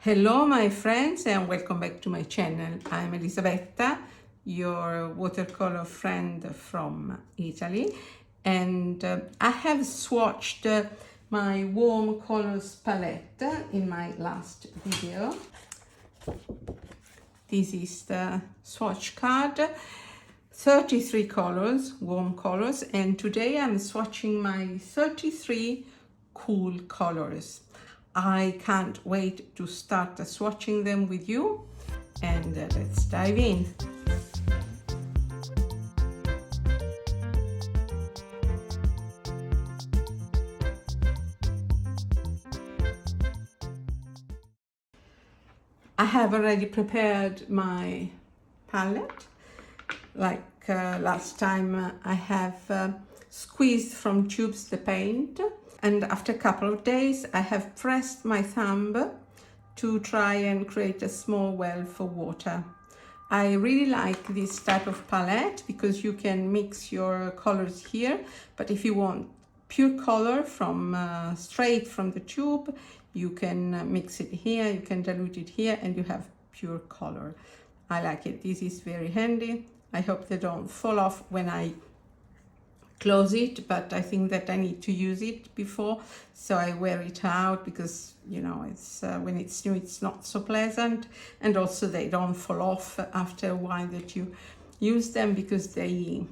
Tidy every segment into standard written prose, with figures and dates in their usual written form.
Hello my friends and welcome back to my channel. I'm Elisabetta, your watercolor friend from Italy, and I have swatched my warm colors palette in my last video. This is the swatch card, 33 colors, warm colors, and today I'm swatching my 33 cool colors. I can't wait to start swatching them with you, and let's dive in. I have already prepared my palette. Like last time, I have squeezed from tubes the paint, and after a couple of days I have pressed my thumb to try and create a small well for water. I really like this type of palette because you can mix your colors here, but if you want pure color from straight from the tube, you can mix it here, you can dilute it here, and you have pure color. I like it. This is very handy. I hope they don't fall off when I close it, but I think that I need to use it before, so I wear it out because, you know, it's when it's new it's not so pleasant, and also they don't fall off after a while that you use them because they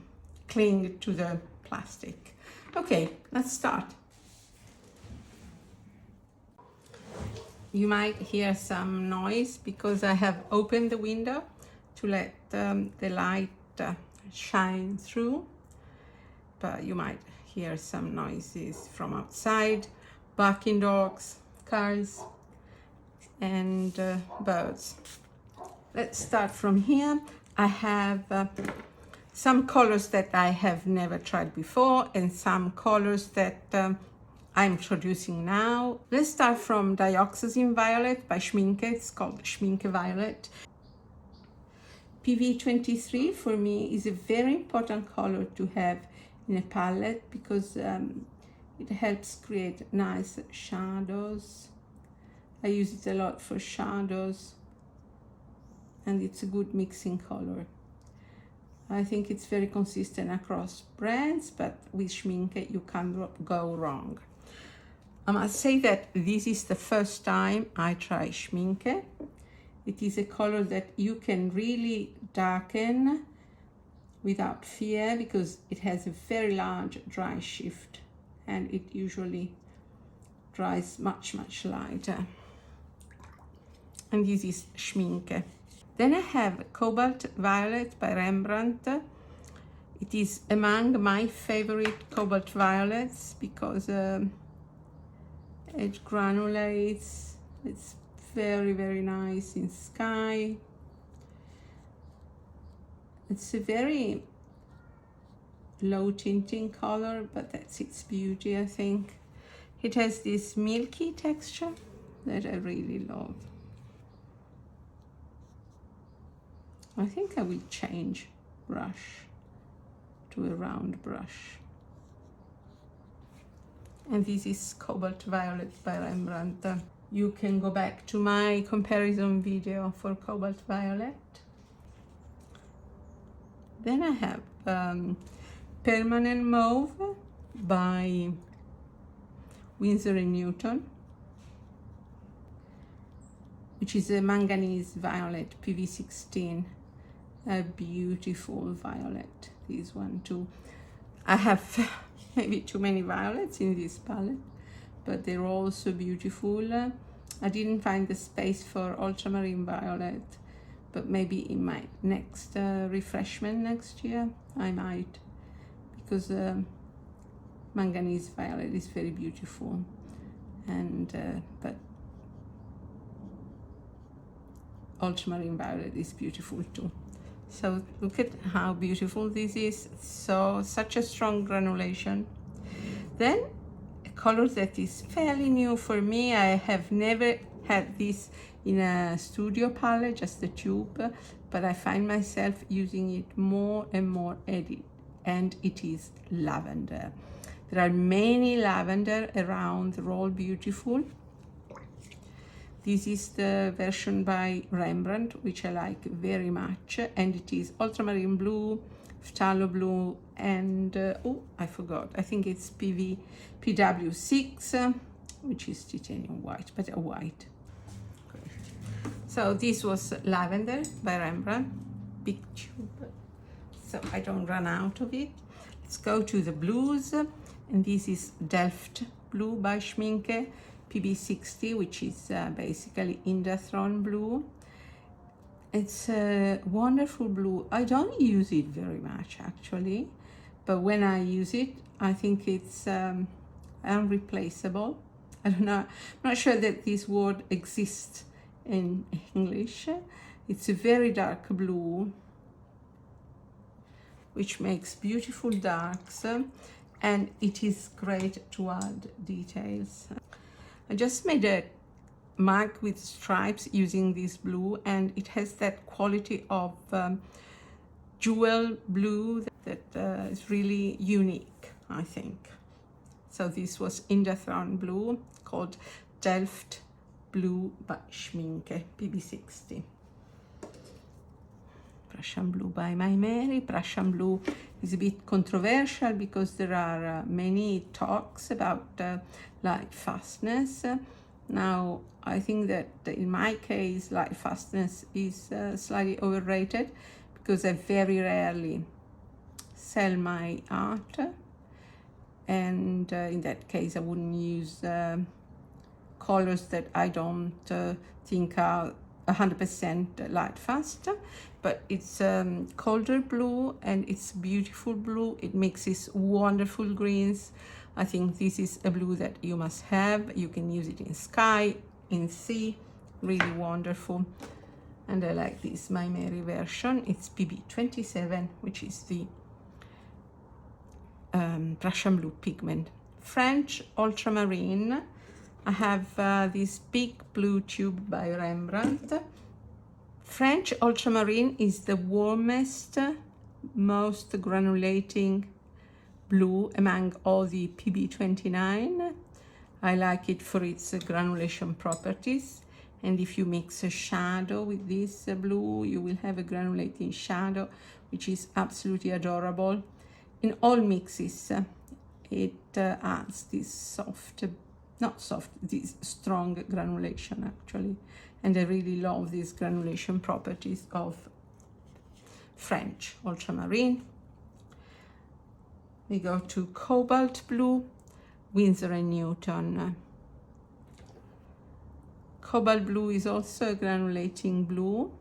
cling to the plastic. Okay, let's start. You might hear some noise because I have opened the window to let the light shine through, but you might hear some noises from outside, barking dogs, cars, and birds. Let's start from here. I have some colors that I have never tried before and some colors that I'm introducing now. Let's start from Dioxazine Violet by Schminke. It's called Schminke Violet. PV23 for me is a very important color to have in a palette because it helps create nice shadows. I use it a lot for shadows, and it's a good mixing color. I think it's very consistent across brands, but with Schminke you can't go wrong. I must say that this is the first time I try Schminke. It is a color that you can really darken without fear because it has a very large dry shift and it usually dries much lighter. And this is Schminke. Then I have Cobalt Violet by Rembrandt. It is among my favorite cobalt violets because it granulates. It's very nice in sky. It's a very low tinting color, but that's its beauty, I think. It has this milky texture that I really love. I think I will change brush to a round brush. And this is Cobalt Violet by Rembrandt. You can go back to my comparison video for Cobalt Violet. Then I have Permanent Mauve by Windsor Newton, which is a Manganese Violet PV16. A beautiful violet, this one too. I have maybe too many violets in this palette, but they're all so beautiful. I didn't find the space for Ultramarine Violet, but maybe in my next refreshment next year I might, because Manganese Violet is very beautiful, and but Ultramarine Violet is beautiful too. So look at how beautiful this is. So such a strong granulation. Then a color that is fairly new for me. I have never had this in a studio palette, just the tube, but I find myself using it more and more and it is Lavender. There are many lavender around, they're all beautiful. This is the version by Rembrandt, which I like very much, and it is Ultramarine Blue, Phthalo Blue, and oh, I forgot, I think it's PW6, which is titanium white, but a white. So this was Lavender by Rembrandt, big tube, so I don't run out of it. Let's go to the blues, and this is Delft Blue by Schmincke, PB60, which is basically Indastron blue. It's a wonderful blue. I don't use it very much actually, but when I use it, I think it's unreplaceable. I don't know, I'm not sure that this word exists in English. It's a very dark blue, which makes beautiful darks, and it is great to add details. I just made a mug with stripes using this blue, and it has that quality of jewel blue that is really unique, I think. So this was Indastron Blue, called Delft Blue by Schmincke, PB60. Prussian Blue by My Mary. Prussian Blue is a bit controversial because there are many talks about light fastness. Now, I think that in my case, light fastness is slightly overrated because I very rarely sell my art, and in that case I wouldn't use colors that I don't think are 100% light fast. But it's colder blue, and it's beautiful blue. It mixes wonderful greens. I think this is a blue that you must have. You can use it in sky, in sea, really wonderful. And I like this My Mary version. It's PB27, which is the Prussian Blue pigment. French Ultramarine. I have this big blue tube by Rembrandt. French Ultramarine is the warmest, most granulating blue among all the PB29. I like it for its granulation properties, and if you mix a shadow with this blue, you will have a granulating shadow, which is absolutely adorable. In all mixes, it adds this this strong granulation actually, and I really love these granulation properties of French Ultramarine. We go to Cobalt Blue, Windsor and Newton. Cobalt Blue is also a granulating blue,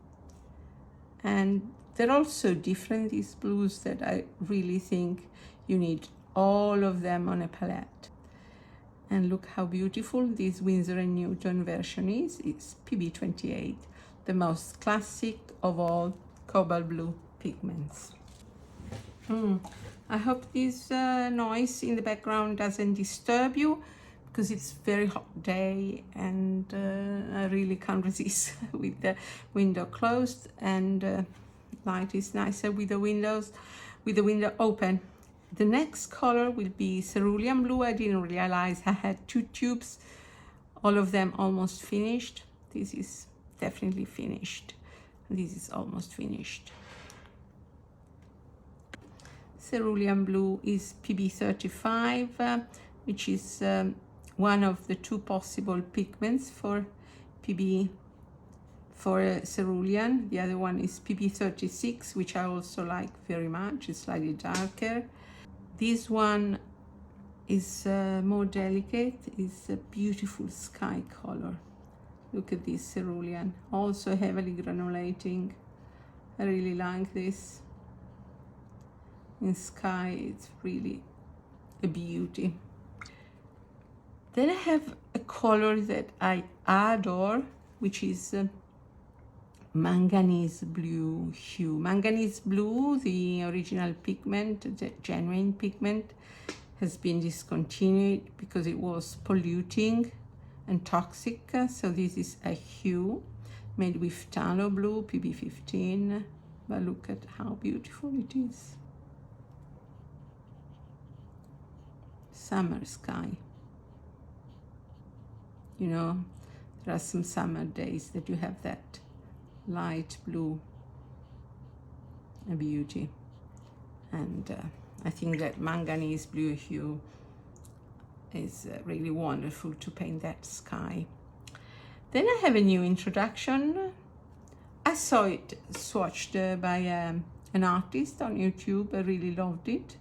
and they're also different, these blues, that I really think you need all of them on a palette. And look how beautiful this Windsor and Newton version is. It's PB28, the most classic of all Cobalt Blue pigments. I hope this noise in the background doesn't disturb you, because it's very hot day, and I really can't resist with the window closed, and light is nicer with the window open. The next color will be Cerulean Blue. I didn't realize I had 2 tubes, all of them almost finished. This is definitely finished. This is almost finished. Cerulean Blue is PB35, which is one of the 2 possible pigments for cerulean. The other one is PB36, which I also like very much. It's slightly darker. This one is more delicate. It's a beautiful sky color. Look at this cerulean, also heavily granulating. I really like this. In sky, it's really a beauty. Then I have a color that I adore, which is Manganese Blue hue. Manganese Blue, the original pigment, the genuine pigment, has been discontinued because it was polluting and toxic. So this is a hue made with Phthalo Blue, PB15. But look at how beautiful it is. Summer sky. You know, There are some summer days that you have that light blue, a beauty. And I think that manganese blue hue is really wonderful to paint that sky. Then I have a new introduction. I saw it swatched by an artist on YouTube. I really loved it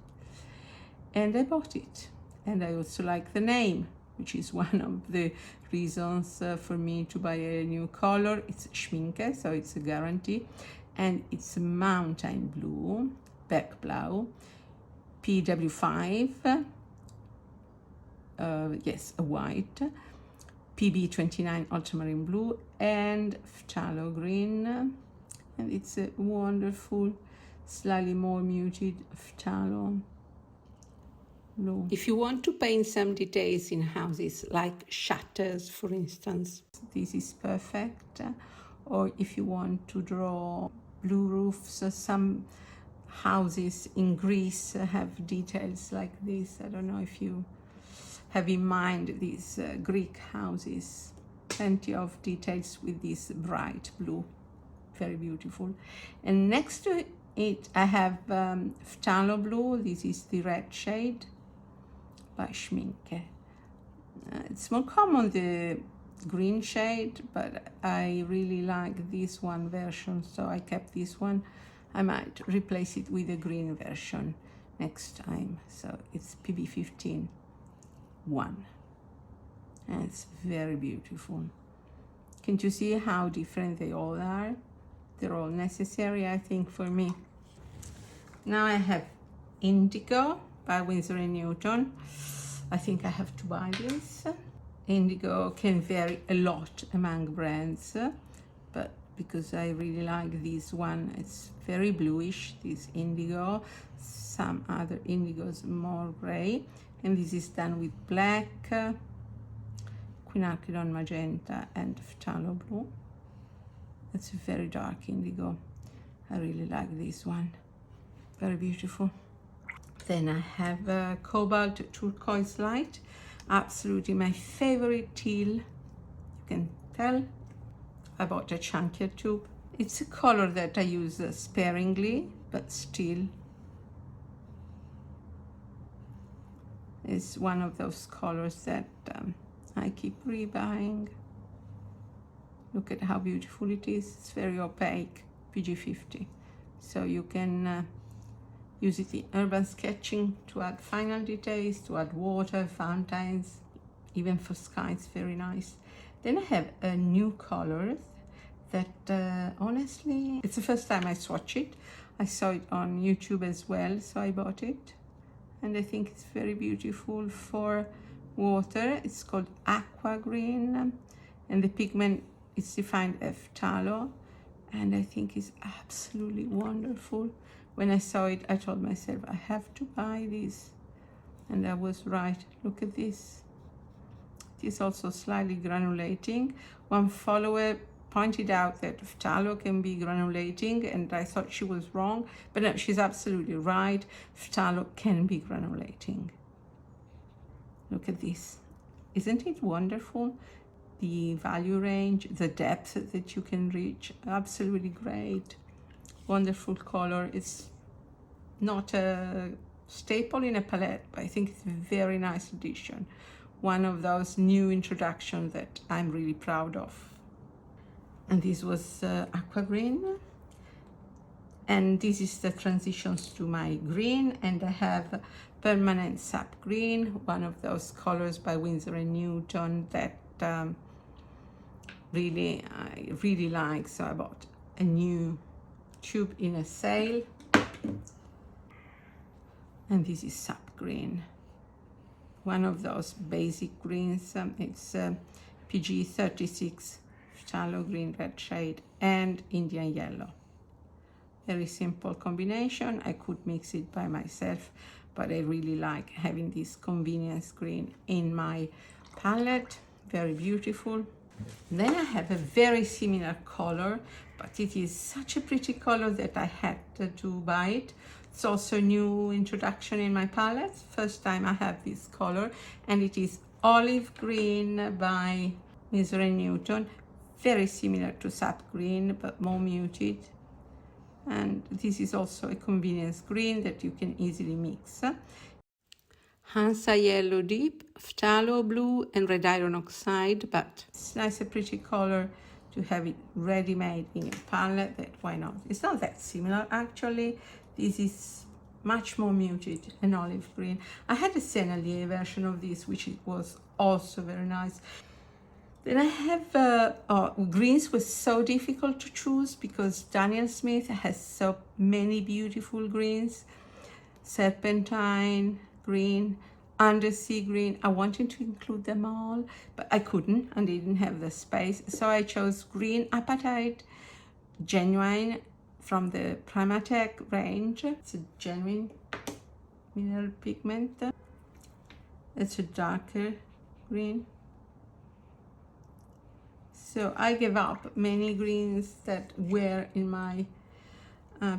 and I bought it. And I also like the name, which is one of the reasons for me to buy a new color. It's Schminke, so it's a guarantee. And it's Mountain Blue, Bergblau, PW5, yes, a white, PB29 Ultramarine Blue, and Phthalo Green. And it's a wonderful, slightly more muted Phthalo Blue. If you want to paint some details in houses, like shutters, for instance, this is perfect. Or if you want to draw blue roofs, some houses in Greece have details like this. I don't know if you have in mind these Greek houses. Plenty of details with this bright blue. Very beautiful. And next to it I have Phthalo Blue. This is the red shade by Schminke. It's more common, the green shade, but I really like this one version, so I kept this one. I might replace it with a green version next time. So it's PB15 1, and it's very beautiful. Can't you see how different they all are? They're all necessary, I think, for me. Now I have Indigo by Winsor & Newton. I think I have to buy this. Indigo can vary a lot among brands, but because I really like this one, it's very bluish, this indigo. Some other indigos more gray, and this is done with black, quinacridone magenta, and phthalo blue. It's a very dark indigo. I really like this one, very beautiful. Then I have Cobalt Turquoise Light, absolutely my favorite teal. You can tell. I bought a chunkier tube. It's a color that I use sparingly, but still it's one of those colors that I keep rebuying. Look at how beautiful it is. It's very opaque, PG50. So you can use it in urban sketching to add final details, to add water, fountains, even for sky. It's very nice. Then I have a new color that honestly, it's the first time I swatch it. I saw it on YouTube as well, so I bought it. And I think it's very beautiful for water. It's called Aqua Green, and the pigment is defined as phthalo, and I think it's absolutely wonderful. When I saw it, I told myself, I have to buy this. And I was right. Look at this. It is also slightly granulating. One follower pointed out that phthalo can be granulating, and I thought she was wrong. But no, she's absolutely right. Phthalo can be granulating. Look at this. Isn't it wonderful? The value range, the depth that you can reach, absolutely great. Wonderful color. It's not a staple in a palette, but I think it's a very nice addition. One of those new introductions that I'm really proud of. And this was Aqua Green. And this is the transitions to my green, and I have permanent Sap Green, one of those colors by Winsor & Newton that I really like. So I bought a new tube in a sale, and this is Sap Green, one of those basic greens. It's PG36 phthalo green red shade and Indian yellow. Very simple combination. I could mix it by myself, but I really like having this convenience green in my palette. Very beautiful. Then I have a very similar color, but it is such a pretty color that I had to buy it. It's also a new introduction in my palette. First time I have this color, and it is Olive Green by Windsor & Newton, very similar to Sap Green but more muted. And this is also a convenience green that you can easily mix. Hansa Yellow Deep, Phthalo Blue and Red Iron Oxide, but it's nice, a pretty color to have it ready-made in your palette, that why not? It's not that similar actually. This is much more muted, an olive green. I had a Sennelier version of this, which was also very nice. Then I have greens was so difficult to choose because Daniel Smith has so many beautiful greens. Serpentine green, undersea green. I wanted to include them all, but I couldn't and didn't have the space. So I chose green apatite, genuine, from the Primatech range. It's a genuine mineral pigment. It's a darker green. So I gave up many greens that were in my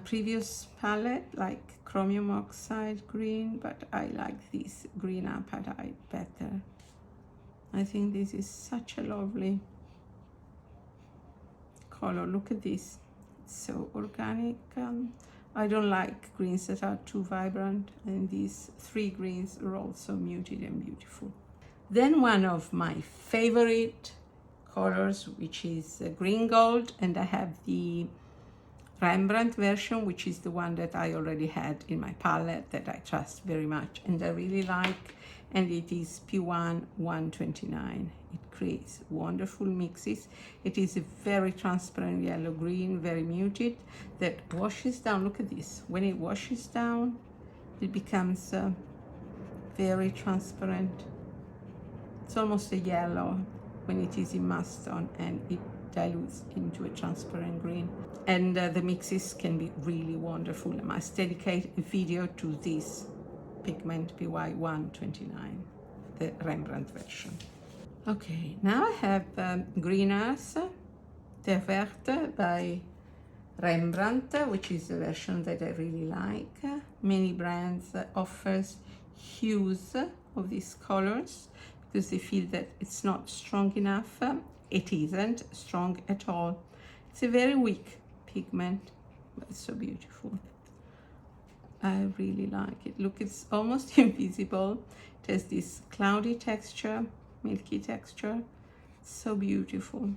previous palette, like chromium oxide green, but I like this green apatite better. I think this is such a lovely color. Look at this, it's so organic. I don't like greens that are too vibrant, and these three greens are also muted and beautiful. Then one of my favorite colors, which is green gold, and I have the Rembrandt version, which is the one that I already had in my palette that I trust very much and I really like, and it is P1 129. It creates wonderful mixes. It is a very transparent yellow green, very muted, that washes down. Look at this, when it washes down it becomes very transparent. It's almost a yellow when it is immersed on, and it dilutes into a transparent green. And the mixes can be really wonderful. I must dedicate a video to this pigment, PY 129, the Rembrandt version. Okay, now I have Green Earth, Terre Verte by Rembrandt, which is a version that I really like. Many brands offers hues of these colors because they feel that it's not strong enough. It isn't strong at all. It's a very weak pigment, but it's so beautiful. I really like it. Look, it's almost invisible. It has this cloudy texture, milky texture. So beautiful.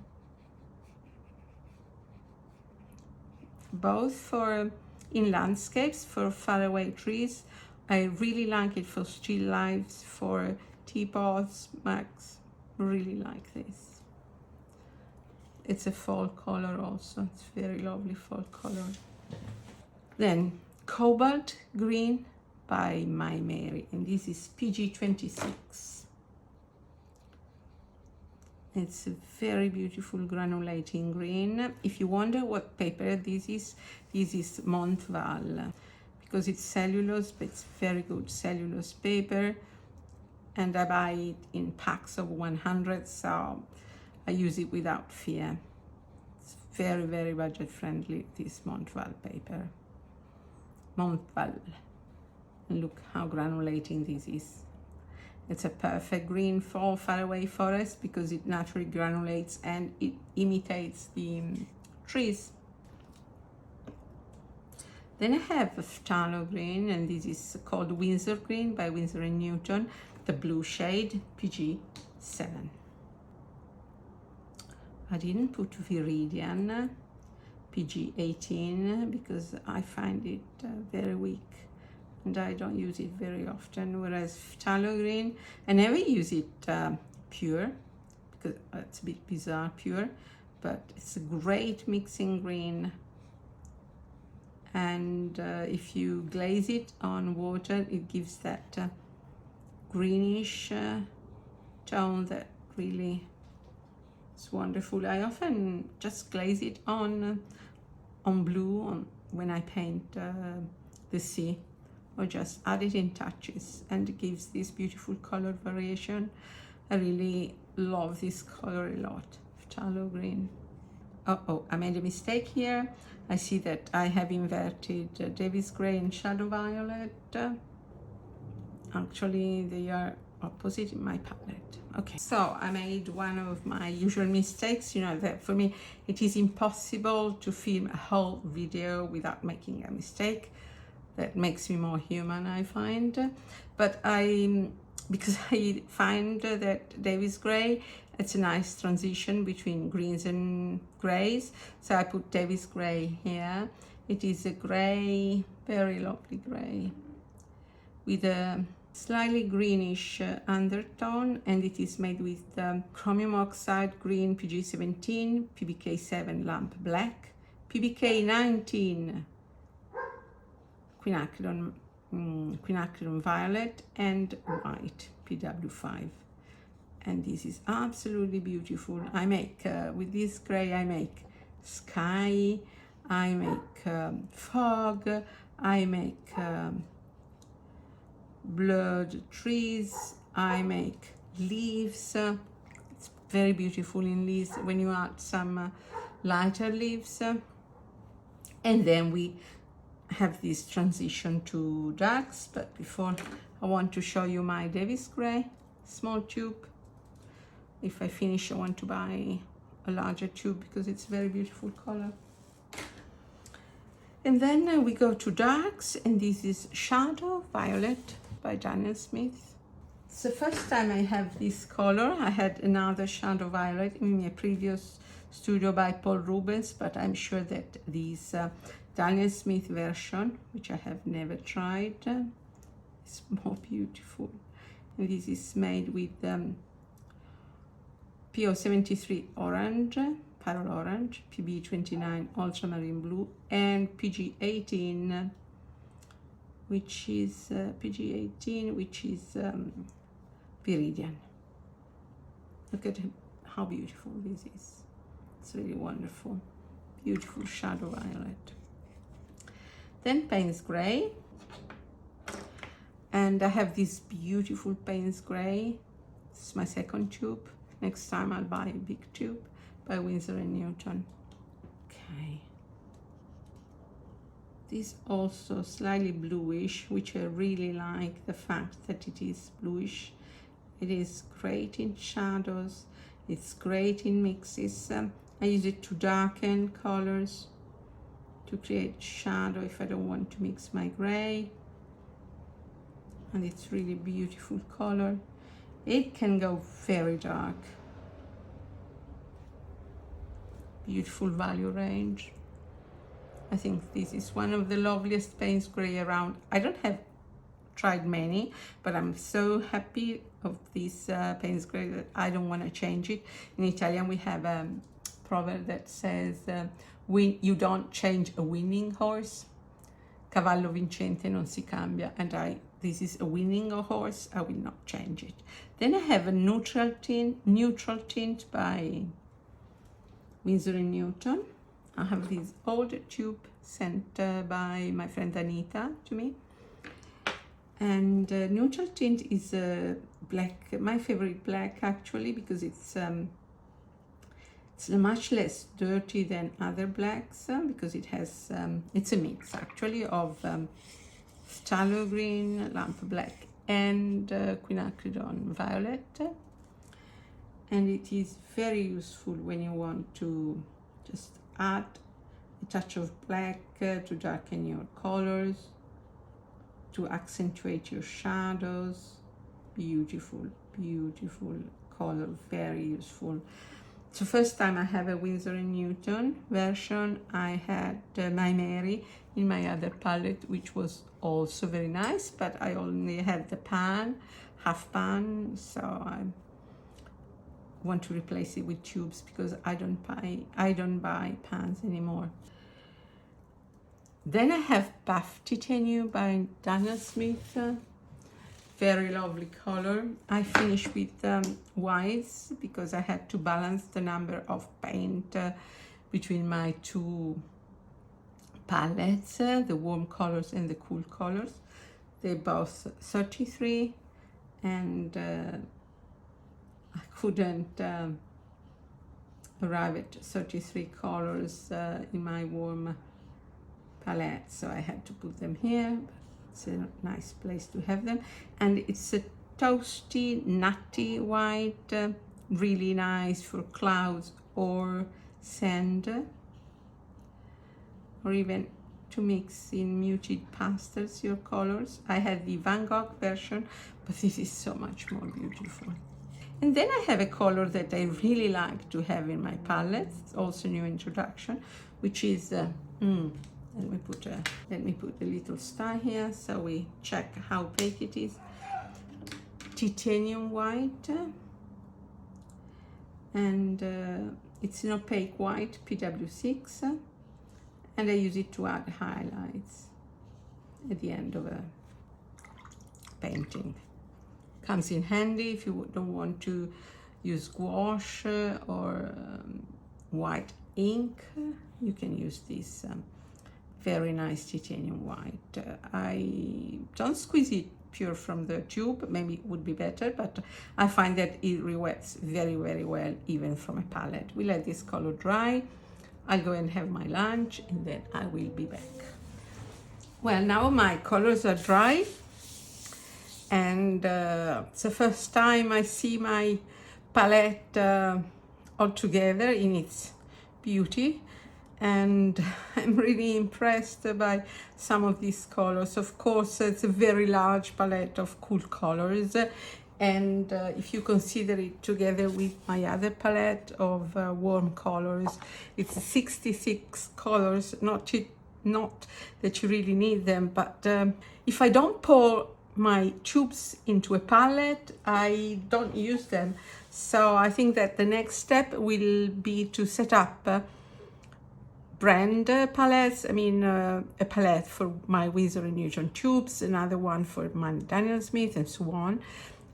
Both for in landscapes, for faraway trees. I really like it for still lifes, for teapots, mugs. Really like this. It's a fall color also. It's very lovely fall color. Then Cobalt Green by My Mary, and this is PG26. It's a very beautiful granulating green. If you wonder what paper this is Montval, because it's cellulose, but it's very good cellulose paper, and I buy it in packs of 100, so I use it without fear. It's very, very budget friendly, this Montval paper. Montval. And look how granulating this is. It's a perfect green for faraway forest because it naturally granulates and it imitates the trees. Then I have a Phthalo Green, and this is called Windsor Green by Windsor & Newton, the blue shade, PG7. I didn't put Viridian, PG18, because I find it very weak and I don't use it very often, whereas Phthalo Green, I never use it pure, because it's a bit bizarre pure, but it's a great mixing green. And if you glaze it on water, it gives that greenish tone that really is wonderful. I often just glaze it on blue when I paint the sea, or just add it in touches, and it gives this beautiful color variation. I really love this color a lot, Phthalo Green. Oh, I made a mistake here. I see that I have inverted Davis Gray and Shadow Violet. Actually, they are opposite in my palette. Okay, so I made one of my usual mistakes. You know that for me it is impossible to film a whole video without making a mistake. That makes me more human, I find. But because I find that Davis Gray, it's a nice transition between greens and grays, so I put Davis Gray here. It is a gray, very lovely gray with a slightly greenish undertone, and it is made with chromium oxide green PG17, PBK7 lamp black, PBK19 quinacridone violet, and white PW5. And this is absolutely beautiful. I make with this gray I make sky, I make fog, I make blurred trees, I make leaves. It's very beautiful in leaves when you add some lighter leaves. And then we have this transition to darks, but before I want to show you my Davis Gray small tube. If I finish I want to buy a larger tube because it's a very beautiful color. And then we go to darks, and this is Shadow Violet by Daniel Smith. It's the first time I have this color. I had another Shadow Violet in a previous studio by Paul Rubens, but I'm sure that this Daniel Smith version, which I have never tried, is more beautiful. And this is made with PO73 orange, Parol orange, PB29 ultramarine blue, and PG18, which is Viridian. Look at how beautiful this is. It's really wonderful. Beautiful shadow violet. Then Payne's Gray, and I have this beautiful Payne's Gray. This is my second tube. Next time I'll buy a big tube by Winsor & Newton. Okay. This also slightly bluish, which I really like the fact that it is bluish. It is great in shadows. It's great in mixes. I use it to darken colors, to create shadow if I don't want to mix my gray. And it's really beautiful color. It can go very dark. Beautiful value range. I think this is one of the loveliest Payne's Gray around. I don't have tried many, but I'm so happy of this Payne's Gray that I don't want to change it. In Italian we have a proverb that says you don't change a winning horse. Cavallo vincente non si cambia, and this is a winning horse. I will not change it. Then I have a neutral tint by Winsor & Newton. I have this old tube sent by my friend Anita to me. And neutral tint is black, my favorite black actually, because it's much less dirty than other blacks, because it has, it's a mix actually of phthalo green, lamp black, and quinacridone violet. And it is very useful when you want to just add a touch of black to darken your colors, to accentuate your shadows. Beautiful, beautiful color, very useful. So first time I have a Winsor & Newton version. I had my Mary in my other palette, which was also very nice, but I only had the pan, half pan, so I want to replace it with tubes because I don't buy pans anymore. Then I have Buff Titanium by Daniel Smith. Very lovely color. I finished with whites because I had to balance the number of paint between my two palettes, the warm colors and the cool colors. They're both 33, and I couldn't arrive at 33 colors in my warm palette, so I had to put them here. It's a nice place to have them, and it's a toasty, nutty white, really nice for clouds or sand, or even to mix in muted pastels your colors. I have the Van Gogh version, but this is so much more beautiful. And then I have a color that I really like to have in my palettes, it's also new introduction, which is let me put a little star here so we check how opaque it is. Titanium white, and it's an opaque white, PW6, and I use it to add highlights at the end of a painting. Comes in handy if you don't want to use gouache or white ink. You can use this very nice titanium white. I don't squeeze it pure from the tube, maybe it would be better, but I find that it re-wets very, very well even from a palette. We let this color dry. I'll go and have my lunch and then I will be back. Well, now my colors are dry, and it's the first time I see my palette all together in its beauty, and I'm really impressed by some of these colors. Of course, it's a very large palette of cool colors, and if you consider it together with my other palette of warm colors, it's 66 colors. Not that you really need them, but if I don't pour my tubes into a palette, I don't use them. So I think that the next step will be to set up brand palettes. I mean, a palette for my Windsor and Newton tubes, another one for my Daniel Smith, and so on.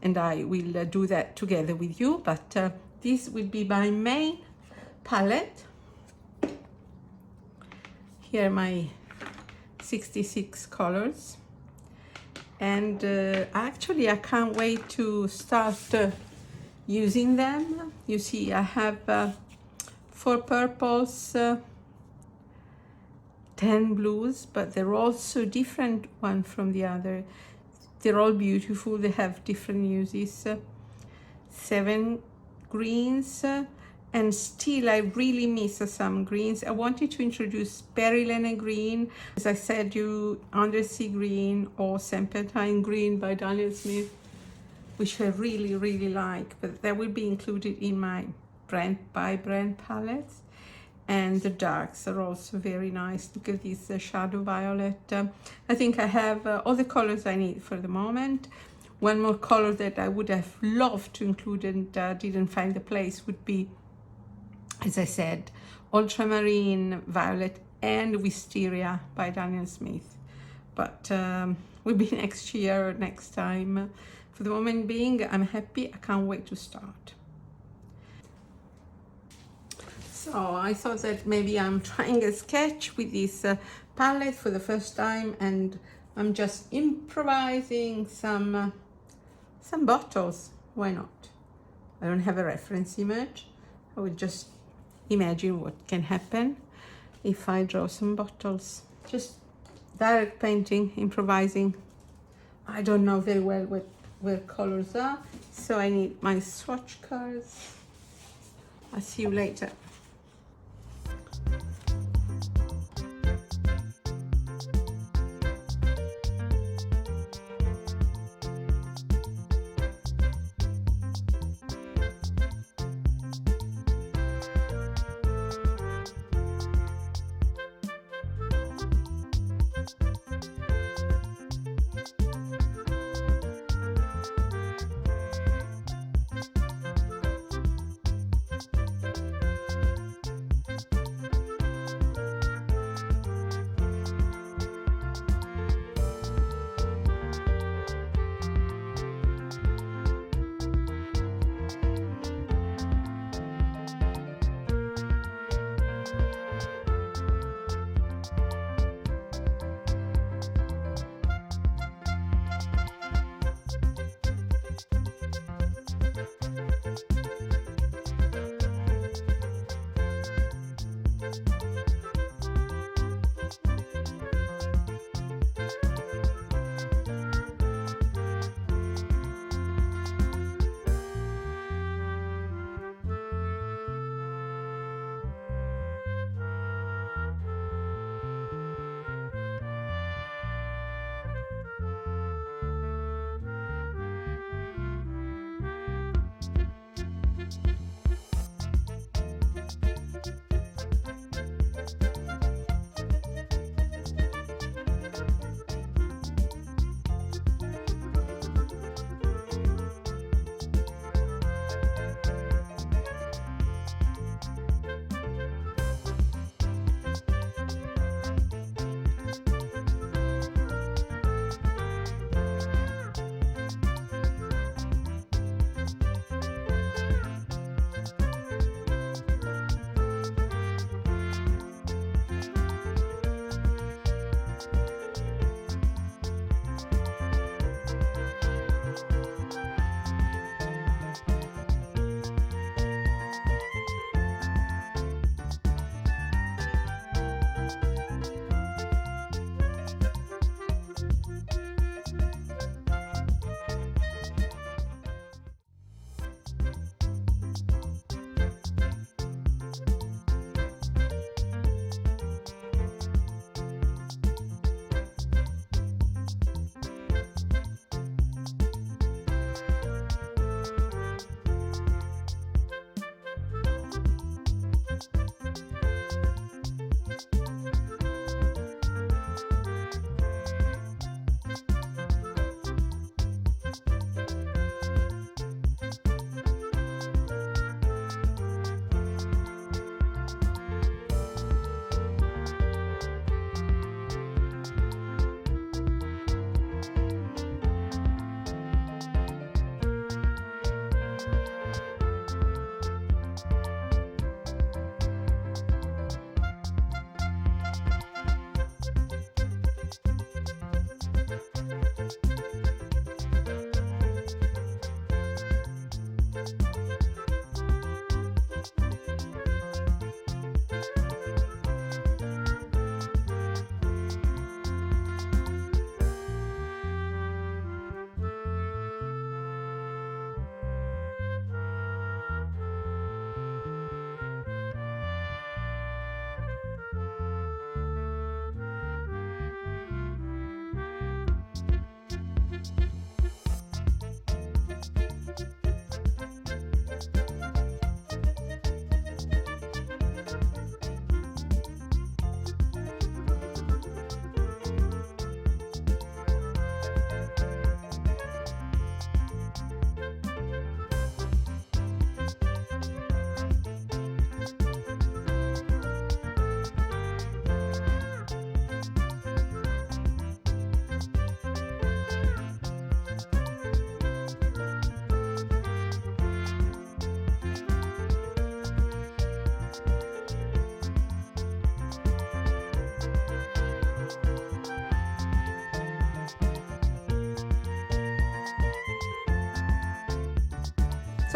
And I will do that together with you, but this will be my main palette. Here are my 66 colors, and actually I can't wait to start using them. You see, I have 4 purples, 10 blues, but they're all so different one from the other. They're all beautiful, they have different uses. 7 greens, and still I really miss some greens. I wanted to introduce Cerulean Green, as I said, you Undersea Green or Serpentine Green by Daniel Smith, which I really, really like, but that will be included in my brand by brand palettes. And the darks are also very nice. Look at this shadow violet. I think I have all the colors I need for the moment. One more color that I would have loved to include and didn't find the place would be, as I said, Ultramarine Violet and Wisteria by Daniel Smith. But will be next year or next time. For the moment being, I'm happy. I can't wait to start. So I thought that maybe I'm trying a sketch with this palette for the first time, and I'm just improvising some bottles. Why not? I don't have a reference image. I would just imagine what can happen if I draw some bottles. Just direct painting, improvising. I don't know very well where colors are, so I need my swatch cards. I'll see you later.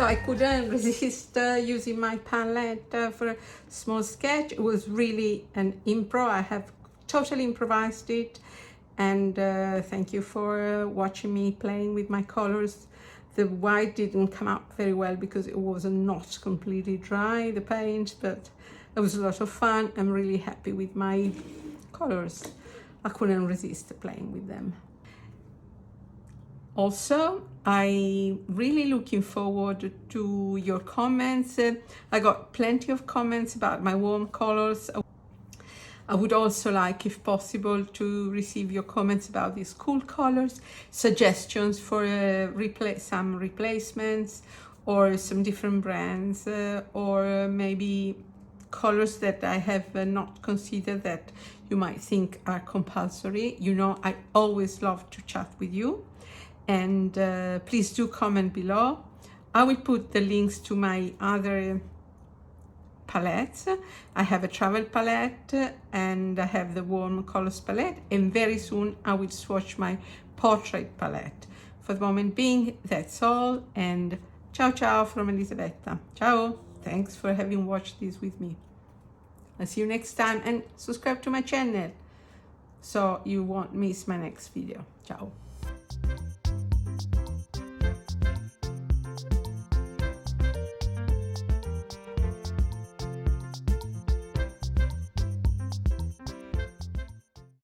So I couldn't resist using my palette for a small sketch. It was really an impro. I have totally improvised it. And thank you for watching me playing with my colors. The white didn't come out very well because it was not completely dry, the paint, but it was a lot of fun. I'm really happy with my colors. I couldn't resist playing with them. Also, I'm really looking forward to your comments. I got plenty of comments about my warm colors. I would also like, if possible, to receive your comments about these cool colors, suggestions for some replacements or some different brands, or maybe colors that I have not considered that you might think are compulsory. You know, I always love to chat with you. And please do comment below. I will put the links to my other palettes. I have a travel palette and I have the warm colors palette, and very soon I will swatch my portrait palette. For the moment being, that's all, and ciao ciao from Elisabetta. Ciao, thanks for having watched this with me. I'll see you next time, and subscribe to my channel so you won't miss my next video. Ciao.